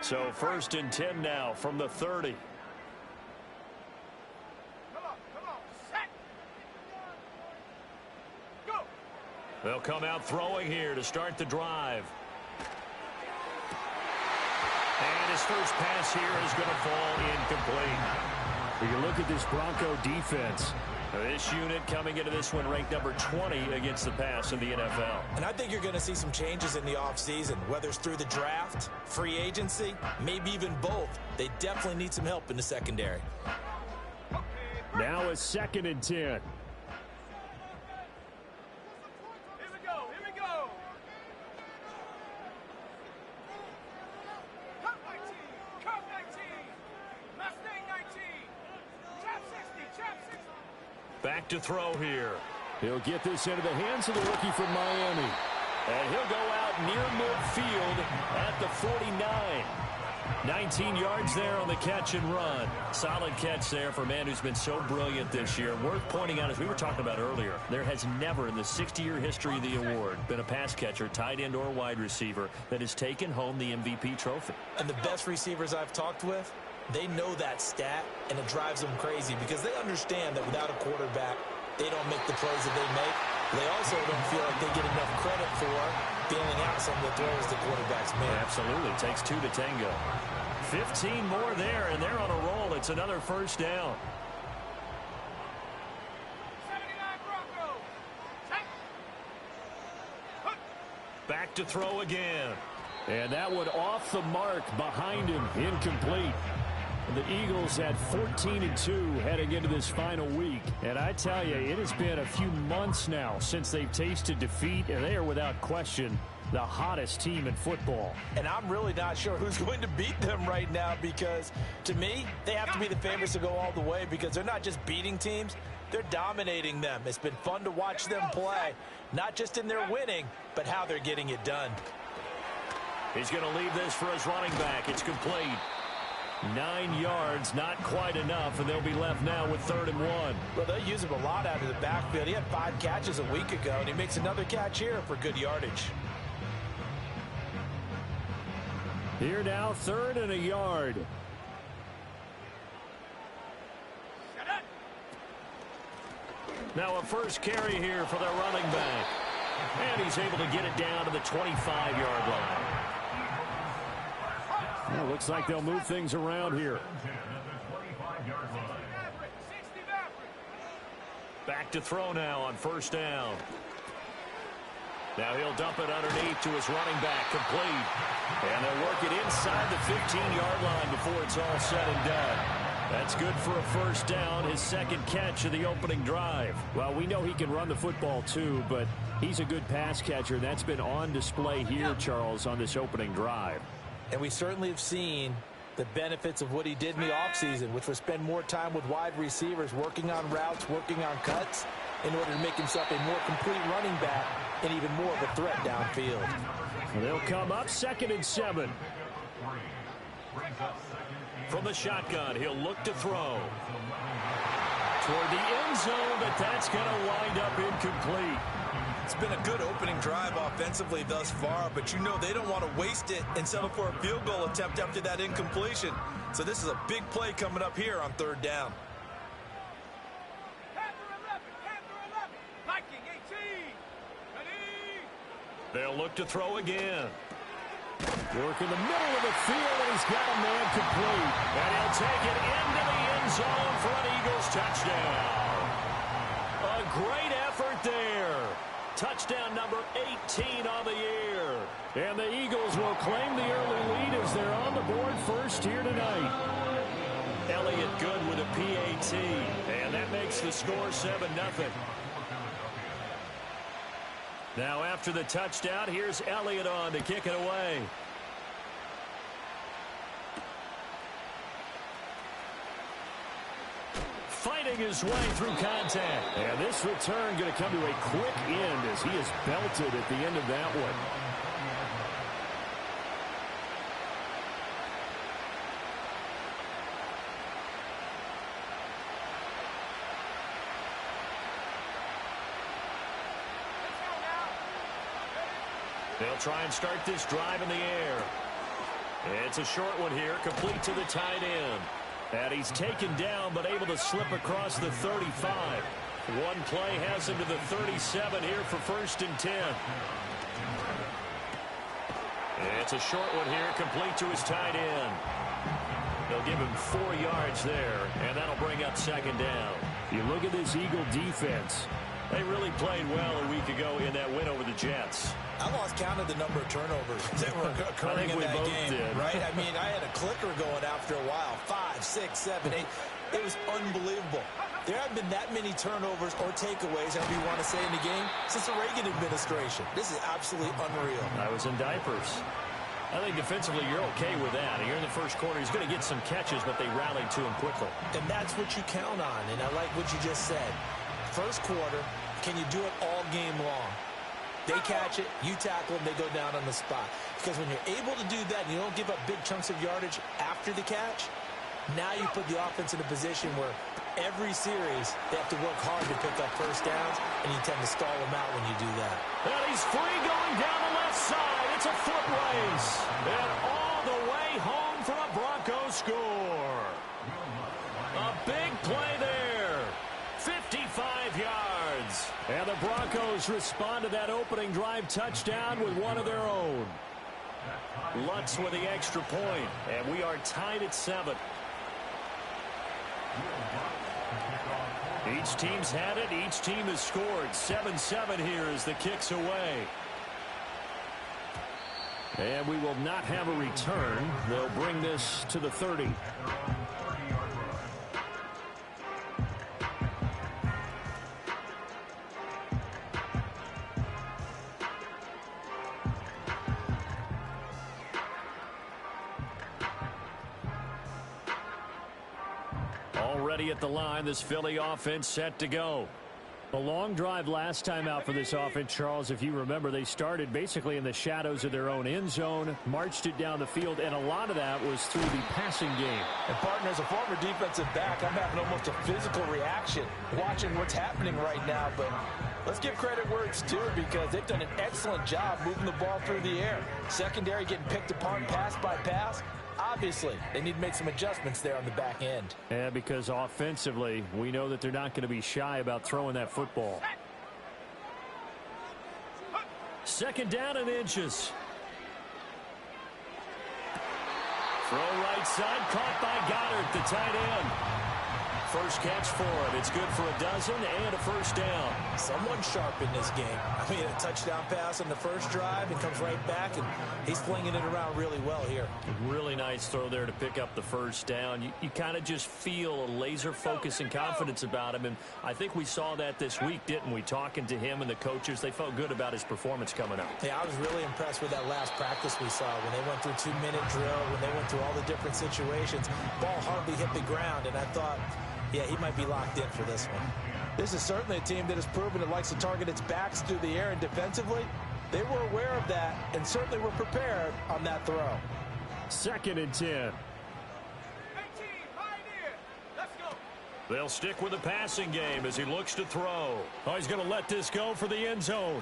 So 1st and 10 now from the 30. They'll come out throwing here to start the drive. And his first pass here is going to fall incomplete. When you look at this Bronco defense, this unit coming into this one ranked number 20 against the pass in the NFL. And I think you're going to see some changes in the offseason, whether it's through the draft, free agency, maybe even both. They definitely need some help in the secondary. Now a 2nd and 10. Back to throw here. He'll get this into the hands of the rookie from Miami. And he'll go out near midfield at the 49. 19 yards there on the catch and run. Solid catch there for a man who's been so brilliant this year. Worth pointing out, as we were talking about earlier, there has never in the 60-year history of the award been a pass catcher, tight end, or wide receiver that has taken home the MVP trophy. And the best receivers I've talked with, they know that stat, and it drives them crazy because they understand that without a quarterback, they don't make the plays that they make. They also don't feel like they get enough credit for bailing out some of the throws the quarterbacks make. Absolutely. It takes 2 to tango. 15 more there, and they're on a roll. It's another first down. Back to throw again. And that one off the mark behind him, incomplete. The Eagles at 14-2 heading into this final week. And I tell you, it has been a few months now since they've tasted defeat, and they are without question the hottest team in football. And I'm really not sure who's going to beat them right now because, to me, they have to be the favorites to go all the way because they're not just beating teams, they're dominating them. It's been fun to watch them play, not just in their winning, but how they're getting it done. He's going to leave this for his running back. It's complete. 9 yards, not quite enough, and they'll be left now with 3rd and 1. Well, they'll use him a lot out of the backfield. He had 5 catches a week ago, and he makes another catch here for good yardage. Here now, 3rd and a yard. Now a first carry here for their running back. And he's able to get it down to the 25-yard line. Well, looks like they'll move things around here. Back to throw now on 1st down. Now he'll dump it underneath to his running back, complete. And they'll work it inside the 15-yard line before it's all said and done. That's good for a first down, his 2nd catch of the opening drive. Well, we know he can run the football too, but he's a good pass catcher. That's been on display here, Charles, on this opening drive. And we certainly have seen the benefits of what he did in the offseason, which was spend more time with wide receivers, working on routes, working on cuts, in order to make himself a more complete running back and even more of a threat downfield. And they'll come up 2nd and 7. From the shotgun, he'll look to throw. Toward the end zone, but that's going to wind up incomplete. It's been a good opening drive offensively thus far, but you know they don't want to waste it and settle for a field goal attempt after that incompletion. So this is a big play coming up here on 3rd down. They'll look to throw again. Work in the middle of the field, and he's got a man complete. And he'll take it into the end zone for an Eagles touchdown. A great effort there. Touchdown number 18 on the year. And the Eagles will claim the early lead as they're on the board first here tonight. Elliott good with a PAT. And that makes the score 7-0. Now after the touchdown, here's Elliott on to kick it away. Fighting his way through contact. And this return going to come to a quick end as he is belted at the end of that one. They'll try and start this drive in the air. It's a short one here, complete to the tight end. And he's taken down, but able to slip across the 35. One play has him to the 37 here for 1st and 10. It's a short one here, complete to his tight end. They'll give him 4 yards there, and that'll bring up 2nd down. You look at this Eagle defense. They really played well a week ago in that win over the Jets. I lost count of the number of turnovers that were occurring in that game, right? I mean, I had a clicker going after a while. 5, 6, 7, 8. It was unbelievable. There haven't been that many turnovers or takeaways, however you want to say, in the game since the Reagan administration. This is absolutely unreal. I was in diapers. I think defensively you're okay with that. Here in the first quarter, he's going to get some catches, but they rallied to him quickly. And that's what you count on, and I like what you just said. First quarter, can you do it all game long? They catch it, you tackle them, they go down on the spot. Because when you're able to do that and you don't give up big chunks of yardage after the catch, now you put the offense in a position where every series they have to work hard to pick up first downs, and you tend to stall them out when you do that. And he's free going down the left side. It's a foot race. And all the way home for a Broncos score. A big play there. 55 yards. And the Broncos respond to that opening drive touchdown with one of their own. Lutz with the extra point. And we are tied at 7. Each team's had it. Each team has scored. 7-7 here as the kick's away. And we will not have a return. They'll bring this to the 30. Already at the line, this Philly offense set to go. A long drive last time out for this offense, Charles. If you remember, they started basically in the shadows of their own end zone, marched it down the field, and a lot of that was through the passing game. And, partner, as a former defensive back, I'm having almost a physical reaction watching what's happening right now. But let's give credit where it's due, because they've done an excellent job moving the ball through the air. Secondary getting picked apart pass by pass. Obviously, they need to make some adjustments there on the back end. Yeah, because offensively, we know that they're not going to be shy about throwing that football. 2nd down and inches. Throw right side, caught by Goddard, the tight end. First catch for him. It's good for a dozen and a first down. Someone sharp in this game. I mean, a touchdown pass on the first drive and comes right back, and he's flinging it around really well here. Really nice throw there to pick up the first down. You kind of just feel a laser focus and confidence about him, and I think we saw that this week, didn't we? Talking to him and the coaches, they felt good about his performance coming up. Yeah, I was really impressed with that last practice we saw when they went through 2-minute drill, when they went through all the different situations. Ball hardly hit the ground, and I thought, yeah, he might be locked in for this one. This is certainly a team that has proven it likes to target its backs through the air, and defensively, they were aware of that and certainly were prepared on that throw. 2nd and 10. They'll stick with the passing game as he looks to throw. Oh, he's going to let this go for the end zone.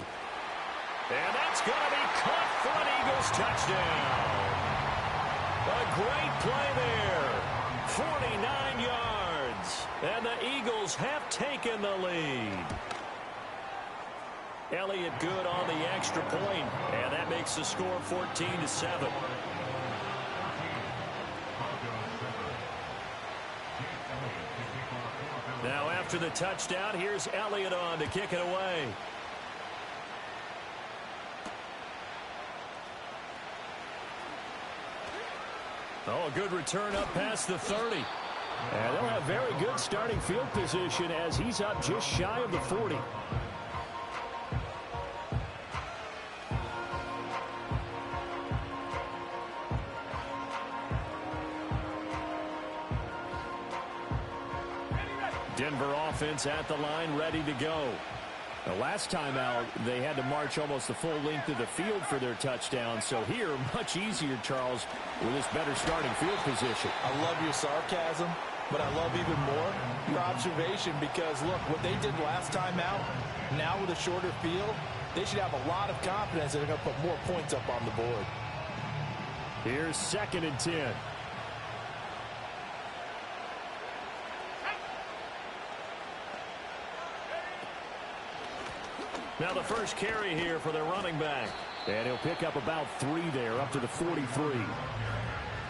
And that's going to be caught for an Eagles touchdown. A great play there. 49 yards. And the Eagles have taken the lead. Elliott good on the extra point, and that makes the score 14-7. Now after the touchdown, here's Elliott on to kick it away. Oh, a good return up past the 30. And they'll have very good starting field position as he's up just shy of the 40. Denver offense at the line, ready to go. The last time out, they had to march almost the full length of the field for their touchdown. So here, much easier, Charles, with this better starting field position. I love your sarcasm, but I love even more your observation, because, look, what they did last time out, now with a shorter field, they should have a lot of confidence that they're going to put more points up on the board. Here's 2nd and 10. Now the first carry here for their running back. And he'll pick up about 3 there, up to the 43.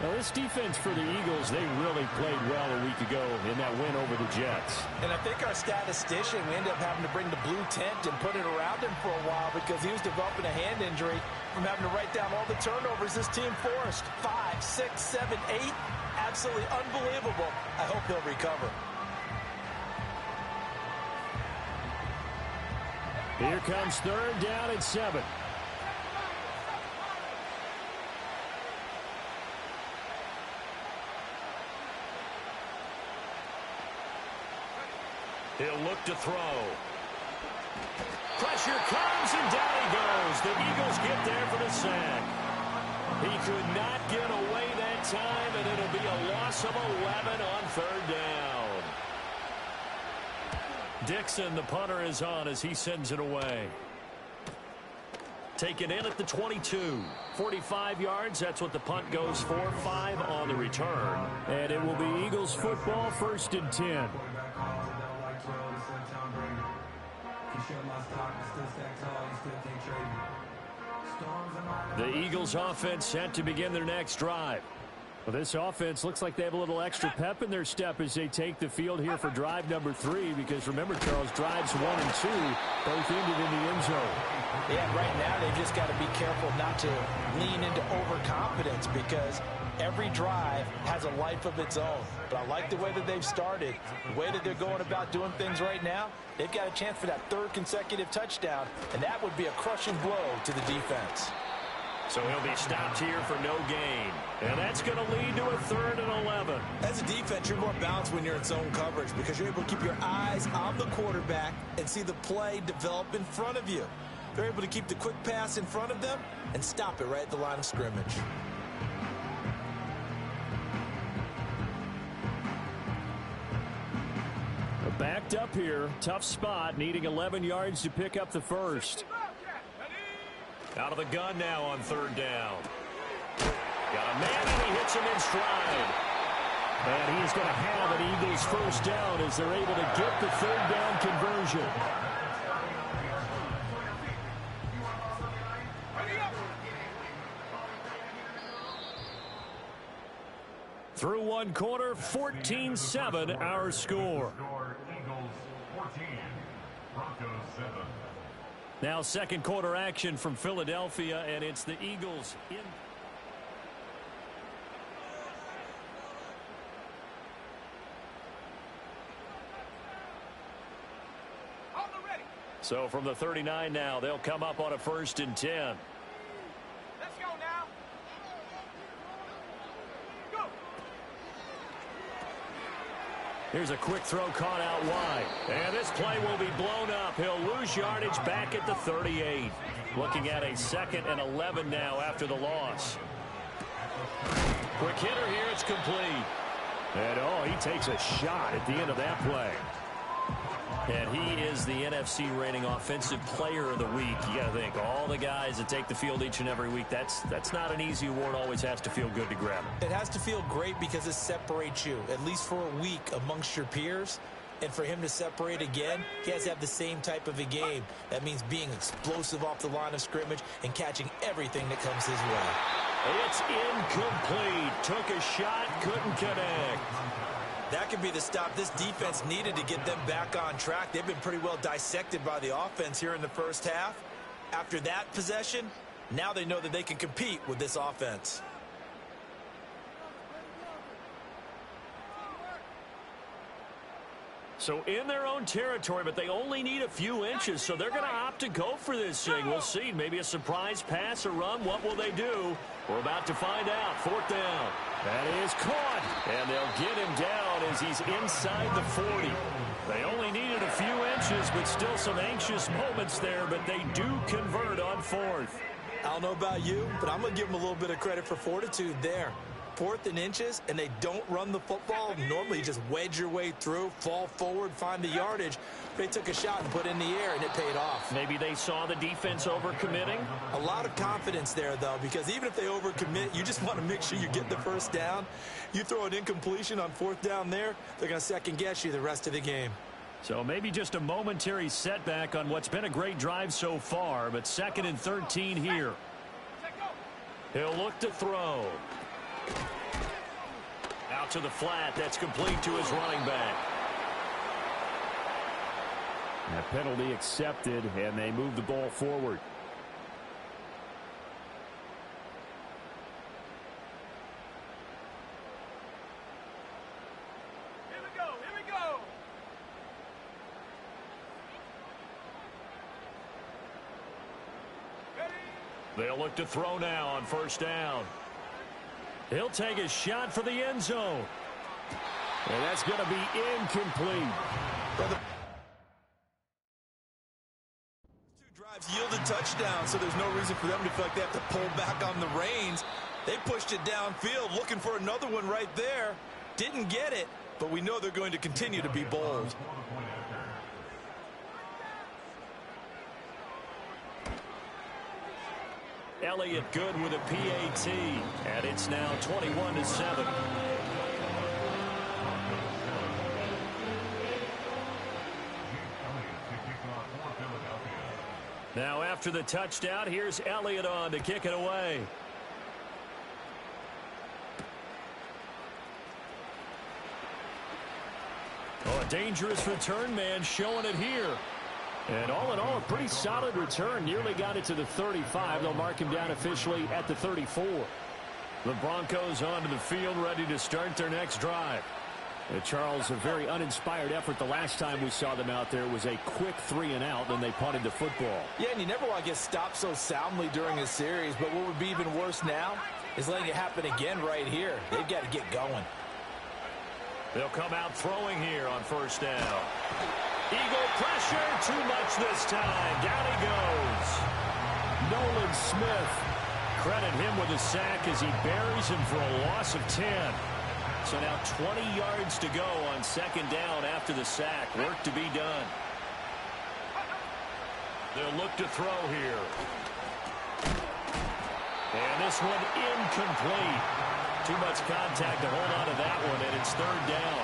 Now, this defense for the Eagles, they really played well a week ago in that win over the Jets. And I think our statistician, we ended up having to bring the blue tent and put it around him for a while because he was developing a hand injury from having to write down all the turnovers this team forced. 5, 6, 7, 8. Absolutely unbelievable. I hope he'll recover. Here comes 3rd down and 7. He'll look to throw. Pressure comes, and down he goes. The Eagles get there for the sack. He could not get away that time, and it'll be a loss of 11 on 3rd down. Dixon, the punter, is on as he sends it away. Taken in at the 22. 45 yards, that's what the punt goes for. 5 on the return. And it will be Eagles football, 1st and 10. The Eagles offense set to begin their next drive. Well, this offense looks like they have a little extra pep in their step as they take the field here for drive number 3, because remember, Charles, drives 1 and 2 both ended in the end zone. Yeah, right now they've just got to be careful not to lean into overconfidence because every drive has a life of its own. But I like the way that they've started, the way that they're going about doing things right now. They've got a chance for that 3rd consecutive touchdown, and that would be a crushing blow to the defense. So he'll be stopped here for no gain. And that's going to lead to a 3rd and 11. As a defense, you're more balanced when you're in zone coverage because you're able to keep your eyes on the quarterback and see the play develop in front of you. They're able to keep the quick pass in front of them and stop it right at the line of scrimmage. Backed up here, tough spot, needing 11 yards to pick up the first. Out of the gun now on 3rd down. Got a man, and he hits him in stride. And he's going to have an Eagles first down as they're able to get the 3rd down conversion. Through 1 quarter, 14-7 our score. Now 2nd quarter action from Philadelphia, and it's the Eagles in. So from the 39 now, they'll come up on a 1st and 10. Let's go now. Go. Here's a quick throw caught out wide. And this play will be blown up. He'll lose yardage back at the 38. Looking at a 2nd and 11 now after the loss. Quick hitter here. It's complete. And, oh, he takes a shot at the end of that play. And he is the NFC rating offensive player of the week. You got to think, all the guys that take the field each and every week, that's not an easy award. Always has to feel good to grab. It has to feel great because it separates you, at least for a week, amongst your peers. And for him to separate again, he has to have the same type of a game. That means being explosive off the line of scrimmage and catching everything that comes his way. It's incomplete. Took a shot, couldn't connect. That could be the stop this defense needed to get them back on track. They've been pretty well dissected by the offense here in the first half. After that possession, now they know that they can compete with this offense. So in their own territory, but they only need a few inches, so they're going to opt to go for this thing. We'll see. Maybe a surprise pass or run. What will they do? We're about to find out. 4th down. That is caught. And they'll get him down as he's inside the 40. They only needed a few inches, but still some anxious moments there, but they do convert on 4th. I don't know about you, but I'm going to give them a little bit of credit for fortitude there. 4th and inches, and they don't run the football, normally you just wedge your way through, fall forward, find the yardage. They took a shot and put it in the air, and it paid off. Maybe they saw the defense overcommitting. A lot of confidence there, though, because even if they overcommit, you just want to make sure you get the first down. You throw an incompletion on 4th down there, they're going to second-guess you the rest of the game. So maybe just a momentary setback on what's been a great drive so far, but 2nd and 13 here. He'll look to throw. Out to the flat. That's complete to his running back. That penalty accepted, and they move the ball forward. Here we go. Here we go. Ready? They'll look to throw now on 1st down. He'll take a shot for the end zone. And that's going to be incomplete. Two drives yielded touchdowns, so there's no reason for them to feel like they have to pull back on the reins. They pushed it downfield, looking for another one right there. Didn't get it, but we know they're going to continue to be bold. Elliott good with a PAT, and it's now 21-7. Now after the touchdown, here's Elliott on to kick it away. Oh, a dangerous return man showing it here. And all in all, a pretty solid return. Nearly got it to the 35. They'll mark him down officially at the 34. The Broncos onto the field, ready to start their next drive. Charles, a very uninspired effort. The last time we saw them out there was a quick 3-and-out, then they punted the football. Yeah, and you never want to get stopped so soundly during a series, but what would be even worse now is letting it happen again right here. They've got to get going. They'll come out throwing here on 1st down. Eagle pressure, too much this time. Down he goes. Nolan Smith. Credit him with a sack as he buries him for a loss of 10. So now 20 yards to go on 2nd down after the sack. Work to be done. They'll look to throw here. And this one incomplete. Too much contact to hold on to that one, and it's 3rd down.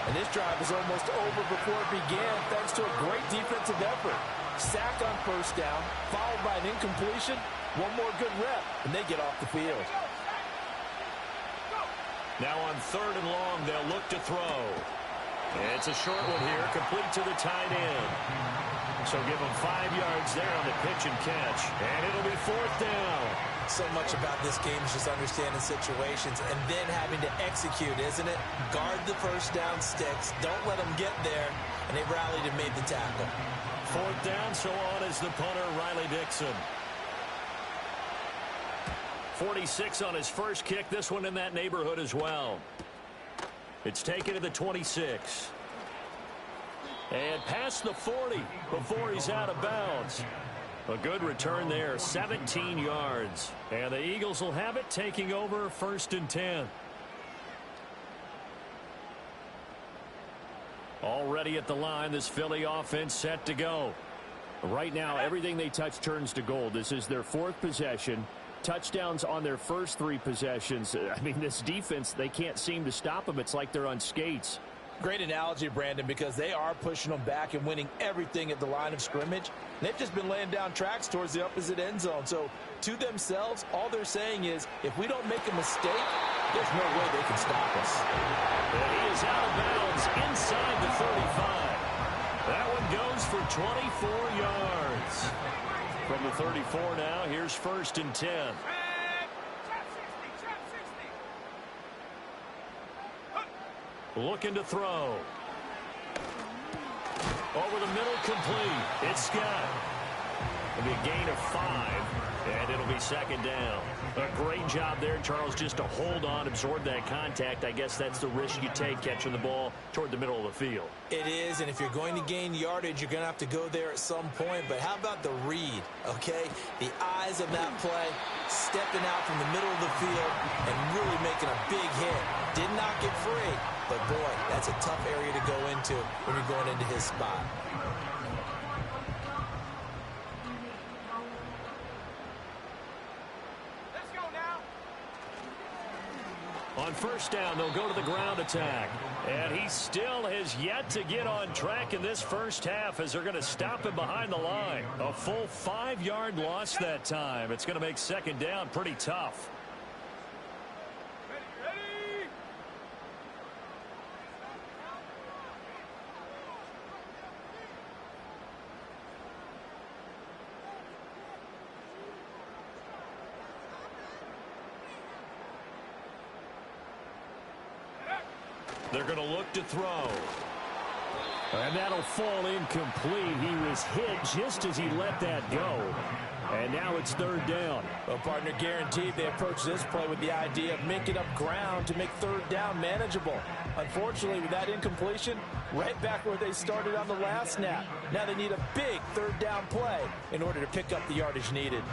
And this drive is almost over before it began thanks to a great defensive effort. Sack on 1st down, followed by an incompletion. One more good rep, and they get off the field. Now on 3rd and long, they'll look to throw. And it's a short one here, complete to the tight end. So give them 5 yards there on the pitch and catch. And it'll be 4th down. So much about this game is just understanding situations and then having to execute, isn't it? Guard the 1st down sticks. Don't let them get there. And they rallied and made the tackle. 4th down, so on is the punter, Riley Dixon. 46 on his first kick. This one in that neighborhood as well. It's taken to the 26. And past the 40 before he's out of bounds. A good return there, 17 yards. And the Eagles will have it, taking over 1st and 10. Already at the line, this Philly offense set to go. Right now, everything they touch turns to gold. This is their 4th possession. Touchdowns on their first 3 possessions. I mean, this defense, they can't seem to stop them. It's like they're on skates. Great analogy, Brandon, because they are pushing them back and winning everything at the line of scrimmage. They've just been laying down tracks towards the opposite end zone. So to themselves, all they're saying is, if we don't make a mistake, there's no way they can stop us. And he is out of bounds inside the 35. That one goes for 24 yards. From the 34 now, here's 1st and 10. Looking to throw. Over the middle, complete. It's Scott. It'll be a gain of 5, and it'll be second down. A great job there, Charles, just to hold on, absorb that contact. I guess that's the risk you take catching the ball toward the middle of the field. It is, and if you're going to gain yardage, you're going to have to go there at some point. But how about the read, okay? The eyes of that play, stepping out from the middle of the field and really making a big hit. Did not get free, but boy, that's a tough area to go into when you're going into his spot. On first down, they'll go to the ground attack. And he still has yet to get on track in this first half as they're going to stop him behind the line. A full 5-yard loss that time. It's going to make second down pretty tough. They're going to look to throw. And that'll fall incomplete. He was hit just as he let that go. And now it's third down. Well, partner, guaranteed they approach this play with the idea of making up ground to make third down manageable. Unfortunately, with that incompletion, right back where they started on the last snap. Now they need a big third down play in order to pick up the yardage needed.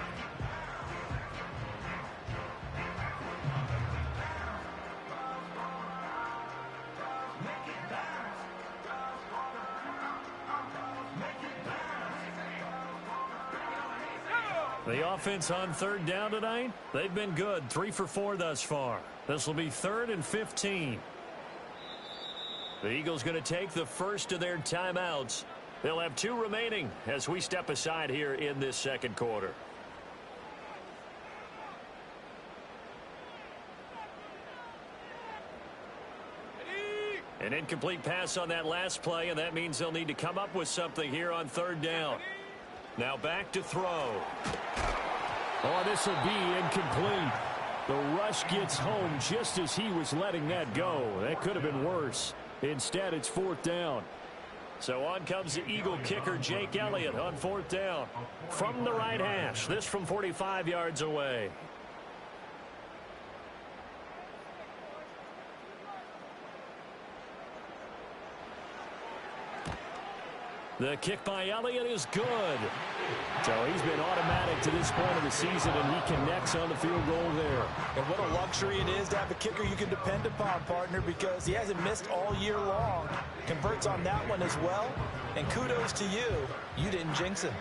The offense on third down tonight, they've been good. 3 for 4 thus far. This will be 3rd and 15. The Eagles going to take the first of their timeouts. They'll have 2 remaining as we step aside here in this second quarter. An incomplete pass on that last play, and that means they'll need to come up with something here on third down. Now back to throw. Oh, this will be incomplete. The rush gets home just as he was letting that go. That could have been worse. Instead, it's 4th down. So on comes the Eagle kicker, Jake Elliott, on 4th down. From the right hash, this from 45 yards away. The kick by Elliott is good. So he's been automatic to this point of the season, and he connects on the field goal there. And what a luxury it is to have a kicker you can depend upon, partner, because he hasn't missed all year long. Converts on that one as well. And kudos to you. You didn't jinx him.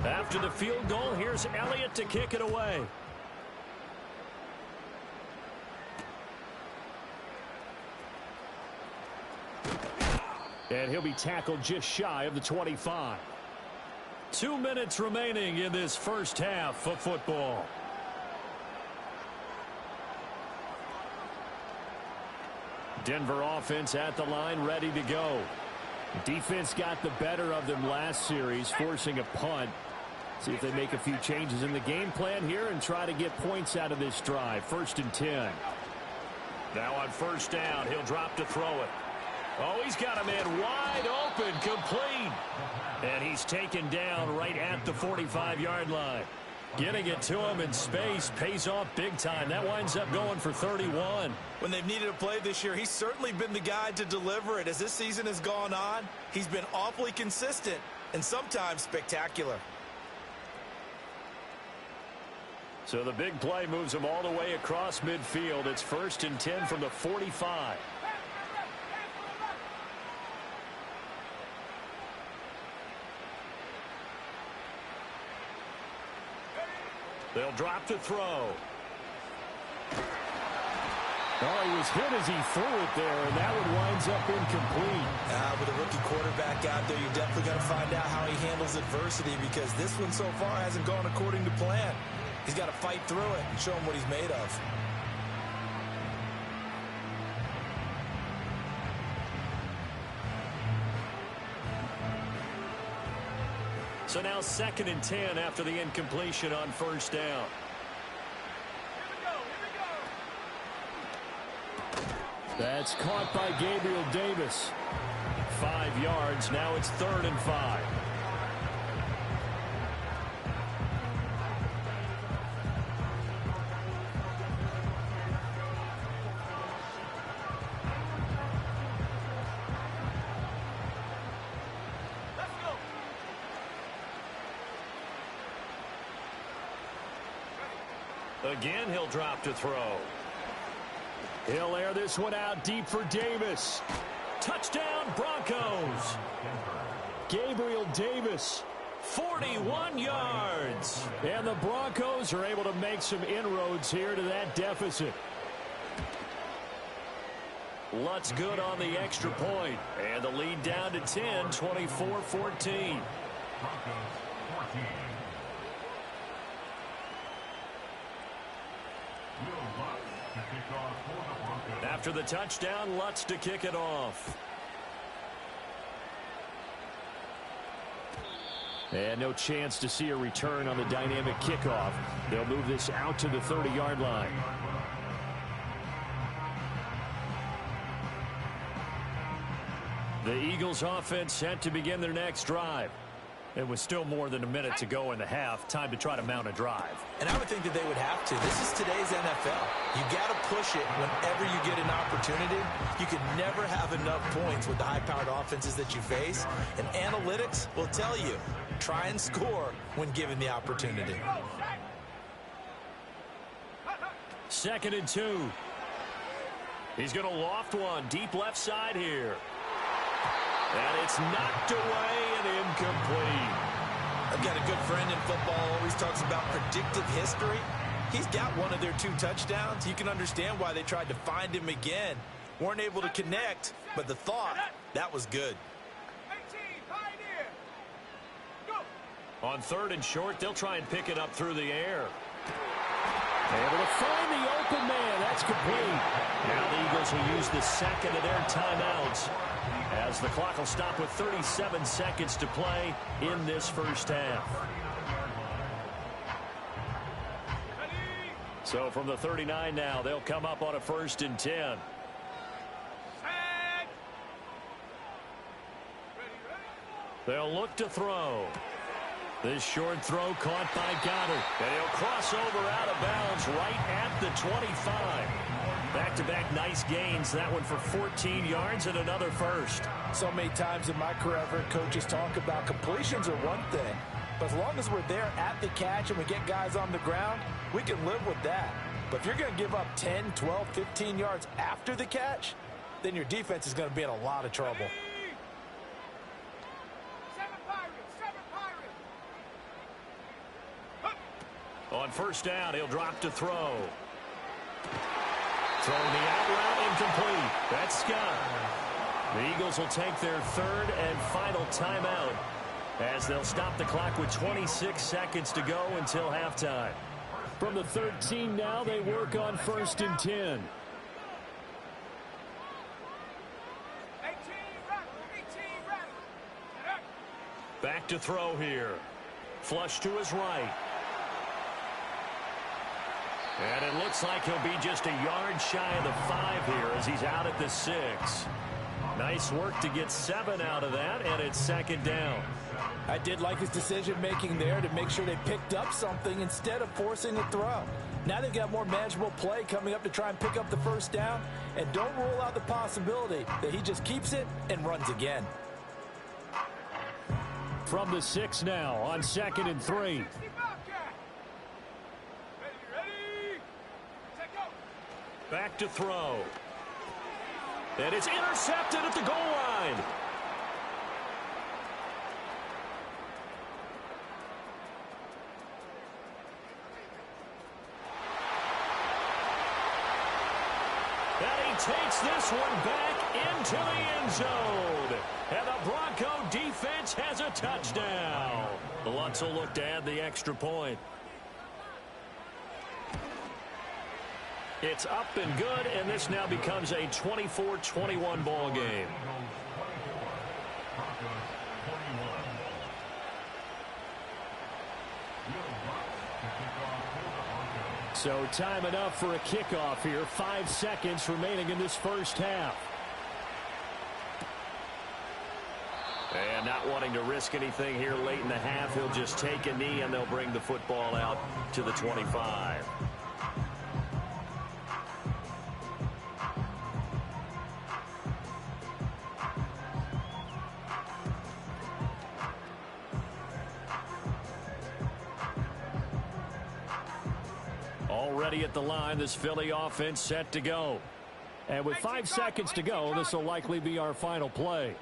After the field goal, here's Elliott to kick it away. And he'll be tackled just shy of the 25. 2 minutes remaining in this first half of football. Denver offense at the line, ready to go. Defense got the better of them last series, forcing a punt. See if they make a few changes in the game plan here and try to get points out of this drive. 1st and 10. Now on first down, he'll drop to throw it. Oh, he's got a man wide open, complete. And he's taken down right at the 45-yard line. Getting it to him in space pays off big time. That winds up going for 31. When they've needed a play this year, he's certainly been the guy to deliver it. As this season has gone on, he's been awfully consistent and sometimes spectacular. So the big play moves him all the way across midfield. It's 1st and 10 from the 45. They'll drop to throw. Oh, he was hit as he threw it there, and that one winds up incomplete. With a rookie quarterback out there, you're definitely going to find out how he handles adversity, because this one so far hasn't gone according to plan. He's got to fight through it and show him what he's made of. So now 2nd and 10 after the incompletion on first down. That's caught by Gabriel Davis. 5 yards. Now it's 3rd and 5. Again, he'll drop to throw. He'll air this one out deep for Davis. Touchdown, Broncos. Gabriel Davis. 41 yards. And the Broncos are able to make some inroads here to that deficit. Lutz good on the extra point. And the lead down to 10, 24-14. After the touchdown, Lutz to kick it off. And no chance to see a return on the dynamic kickoff. They'll move this out to the 30-yard line. The Eagles offense set to begin their next drive. It was still more than a minute to go in the half. Time to try to mount a drive. And I would think that they would have to. This is today's NFL. You got to push it whenever you get an opportunity. You can never have enough points with the high-powered offenses that you face. And analytics will tell you, try and score when given the opportunity. 2nd and 2. He's going to loft one deep left side here. And it's knocked away and incomplete. I've got a good friend in football, always talks about predictive history. He's got one of their 2 touchdowns. You can understand why they tried to find him again. Weren't able to connect, but the thought, that was good. On 3rd and short, they'll try and pick it up through the air. Able to find the open man. That's complete. Now the Eagles will use the second of their timeouts, as the clock will stop with 37 seconds to play in this first half. So from the 39 now, they'll come up on a 1st and 10. They'll look to throw. This short throw caught by Goddard. And he'll cross over out of bounds right at the 25. Back-to-back nice gains. That one for 14 yards and another first. So many times in my career, I've heard coaches talk about completions are one thing. But as long as we're there at the catch and we get guys on the ground, we can live with that. But if you're going to give up 10, 12, 15 yards after the catch, then your defense is going to be in a lot of trouble. On 1st down, he'll drop to throw. Throwing the out route, incomplete. That's Scott. The Eagles will take their 3rd and final timeout, as they'll stop the clock with 26 seconds to go until halftime. From the 13 now, they work on 1st and 10. Back to throw here. Flush to his right. And it looks like he'll be just a yard shy of the 5 here as he's out at the 6. Nice work to get 7 out of that, and it's 2nd down. I did like his decision-making there to make sure they picked up something instead of forcing a throw. Now they've got more manageable play coming up to try and pick up the 1st down, and don't rule out the possibility that he just keeps it and runs again. From the 6 now on 2nd and 3. Back to throw. And it's intercepted at the goal line. And he takes this one back into the end zone. And the Bronco defense has a touchdown. Lutz will look to add the extra point. It's up and good, and this now becomes a 24-21 ball game. So time enough for a kickoff here. 5 seconds remaining in this first half. And not wanting to risk anything here late in the half, he'll just take a knee and they'll bring the football out to the 25. Already at the line, this Philly offense set to go. And with 5 seconds to go, this will likely be our final play.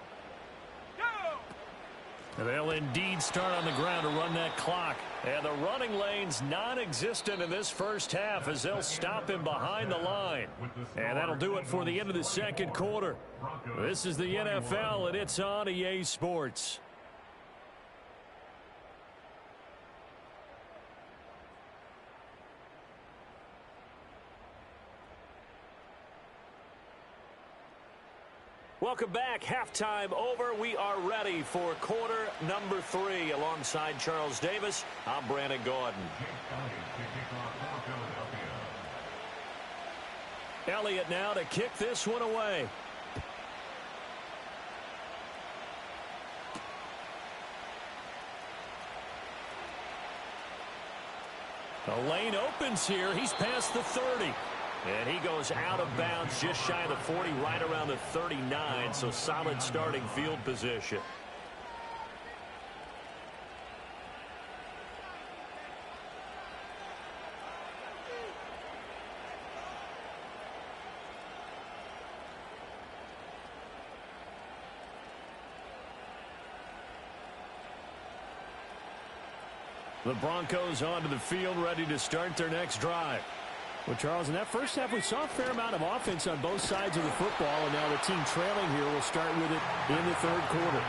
They'll indeed start on the ground to run that clock. And the running lane's non-existent in this first half as they'll stop him behind the line. And that'll do it for the end of the second quarter. This is the NFL, and it's on EA Sports. Welcome back. Halftime over. We are ready for quarter number 3. Alongside Charles Davis, I'm Brandon Gaudin. Elliott now to kick this one away. The lane opens here. He's past the 30. And he goes out of bounds just shy of the 40, right around the 39, so solid starting field position. The Broncos onto the field, ready to start their next drive. Well, Charles, in that first half, we saw a fair amount of offense on both sides of the football, and now the team trailing here will start with it in the third quarter.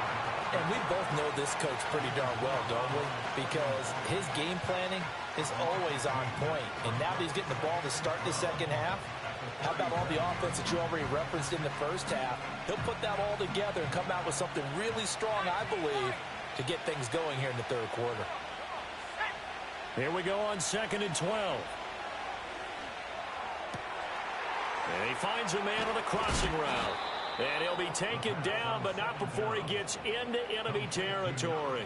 And we both know this coach pretty darn well, don't we? Because his game planning is always on point. And now that he's getting the ball to start the second half, how about all the offense that you already referenced in the first half? He'll put that all together and come out with something really strong, I believe, to get things going here in the third quarter. Here we go on 2nd and 12. And he finds a man on the crossing route. And he'll be taken down, but not before he gets into enemy territory.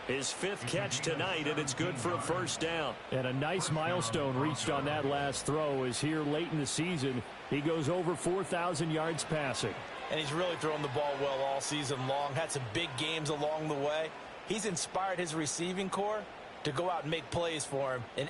His 5th catch tonight, and it's good for a first down. And a nice milestone reached on that last throw is here late in the season. He goes over 4,000 yards passing. And he's really thrown the ball well all season long. Had some big games along the way. He's inspired his receiving corps to go out and make plays for him. And